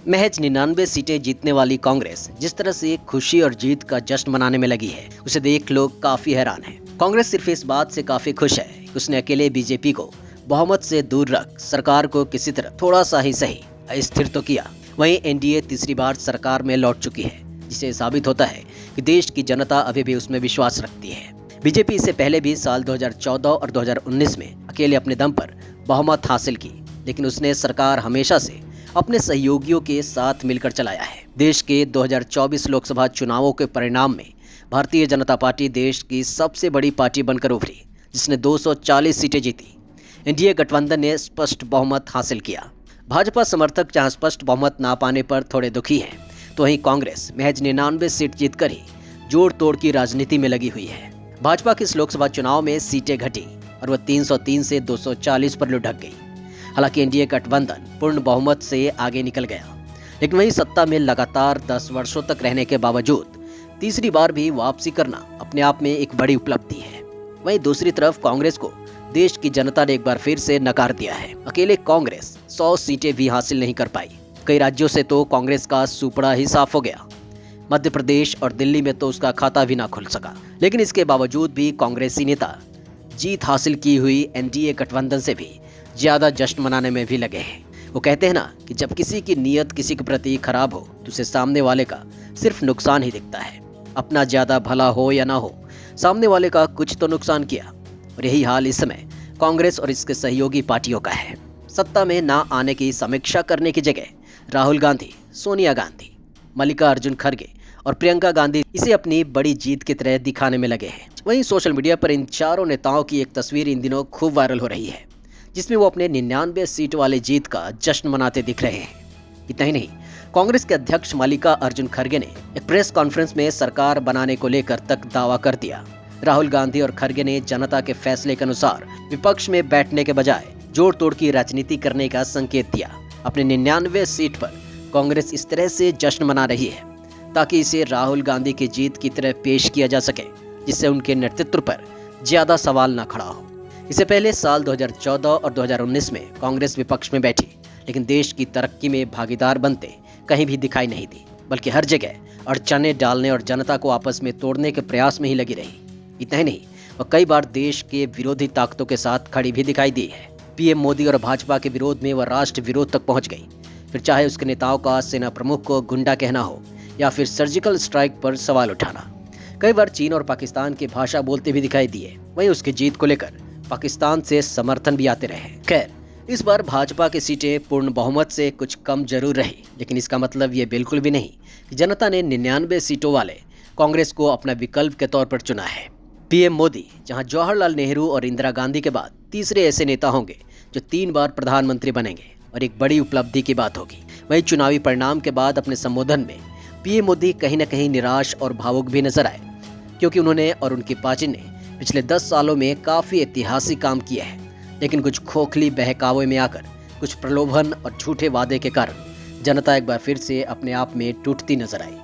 महज 99 सीटें जीतने वाली कांग्रेस जिस तरह से खुशी और जीत का जश्न मनाने में लगी है, उसे देख लोग काफी हैरान हैं। कांग्रेस सिर्फ इस बात से काफी खुश है कि उसने अकेले बीजेपी को बहुमत से दूर रख सरकार को किसी तरह थोड़ा सा ही सही अस्थिर तो किया। वहीं एनडीए तीसरी बार सरकार में लौट चुकी है, जिससे साबित होता है कि देश की जनता अभी भी उसमें विश्वास रखती है। बीजेपी इससे पहले भी साल 2014 और 2019 में अकेले अपने दम पर बहुमत हासिल की, लेकिन उसने सरकार हमेशा से अपने सहयोगियों के साथ मिलकर चलाया है। देश के 2024 लोकसभा चुनावों के परिणाम में भारतीय जनता पार्टी देश की सबसे बड़ी पार्टी बनकर उभरी, जिसने 240 सीटें जीती। एनडीए गठबंधन ने स्पष्ट बहुमत हासिल किया। भाजपा समर्थक जहां स्पष्ट बहुमत ना पाने पर थोड़े दुखी हैं, तो वहीं कांग्रेस महज 99 सीट जीतकर ही जोड़ तोड़ की राजनीति में लगी हुई है। भाजपा के इस लोकसभा चुनाव में सीटें घटी और वह 303 से 240 पर लुढ़क गई। हालांकि एनडीए गठबंधन पूर्ण बहुमत से आगे निकल गया, लेकिन वही सत्ता में लगातार 10 वर्षों तक रहने के बावजूद तीसरी बार भी वापसी करना अपने आप में एक बड़ी उपलब्धि है। वहीं दूसरी तरफ कांग्रेस को देश की जनता ने एक बार फिर से नकार दिया है। अकेले कांग्रेस 100 सीटें भी हासिल नहीं कर पाई। कई राज्यों से तो कांग्रेस का सुपड़ा ही साफ हो गया। मध्य प्रदेश और दिल्ली में तो उसका खाता भी ना खुल सका। लेकिन इसके बावजूद भी कांग्रेसी नेता जीत हासिल की हुई एनडीए गठबंधन से भी ज्यादा जश्न मनाने में भी लगे हैं। वो कहते हैं ना कि जब किसी की नीयत किसी के प्रति खराब हो तो उसे सामने वाले का सिर्फ नुकसान ही दिखता है। अपना ज्यादा भला हो या ना हो, सामने वाले का कुछ तो नुकसान किया। और यही हाल इस समय कांग्रेस और इसके सहयोगी पार्टियों का है। सत्ता में ना आने की समीक्षा करने की जगह राहुल गांधी, सोनिया गांधी, मल्लिकार्जुन खड़गे और प्रियंका गांधी इसे अपनी बड़ी जीत की तरह दिखाने में लगे हैं। वहीं सोशल मीडिया पर इन चारों नेताओं की एक तस्वीर इन दिनों खूब वायरल हो रही है, जिसमें वो अपने 99 सीट वाले जीत का जश्न मनाते दिख रहे हैं। इतना ही नहीं, कांग्रेस के अध्यक्ष मल्लिकार्जुन खड़गे ने एक प्रेस कॉन्फ्रेंस में सरकार बनाने को लेकर तक दावा कर दिया। राहुल गांधी और खड़गे ने जनता के फैसले के अनुसार विपक्ष में बैठने के बजाय जोड़ तोड़ की राजनीति करने का संकेत दिया। अपने 99 सीट पर कांग्रेस इस तरह से जश्न मना रही है ताकि इसे राहुल गांधी की जीत की तरह पेश किया जा सके, जिससे उनके नेतृत्व पर ज्यादा सवाल न खड़ा हो। इससे पहले साल 2014 और 2019 में कांग्रेस विपक्ष में बैठी, लेकिन देश की तरक्की में भागीदार बनते कहीं भी दिखाई नहीं दी, बल्कि हर जगह अड़चने डालने और जनता को आपस में तोड़ने के प्रयास में ही लगी रही। इतना ही नहीं, वह कई बार देश के विरोधी ताकतों के साथ खड़ी भी दिखाई दी है। पीएम मोदी और भाजपा के विरोध में वह राष्ट्र विरोध तक पहुंच गई, फिर चाहे उसके नेताओं का सेना प्रमुख को गुंडा कहना हो या फिर सर्जिकल स्ट्राइक पर सवाल उठाना। कई बार चीन और पाकिस्तान की भाषा बोलते भी दिखाई दिए। वहीं उसकी जीत को लेकर पाकिस्तान से समर्थन भी आते रहे। खैर, इस बार भाजपा की सीटें पूर्ण बहुमत से कुछ कम जरूर रही, लेकिन इसका मतलब ये बिल्कुल भी नहीं कि जनता ने 99 सीटों वाले कांग्रेस को अपना विकल्प के तौर पर चुना है। पीएम मोदी जहां जवाहरलाल नेहरू और इंदिरा गांधी के बाद तीसरे ऐसे नेता होंगे जो 3 बार प्रधानमंत्री बनेंगे, और एक बड़ी उपलब्धि की बात होगी। वहीं चुनावी परिणाम के बाद अपने संबोधन में पीएम मोदी कहीं न कहीं निराश और भावुक भी नजर आए, क्योंकि उन्होंने और उनकी पार्टी ने पिछले 10 सालों में काफी ऐतिहासिक काम किया है, लेकिन कुछ खोखली बहकावे में आकर, कुछ प्रलोभन और झूठे वादे के कारण जनता एक बार फिर से अपने आप में टूटती नजर आई।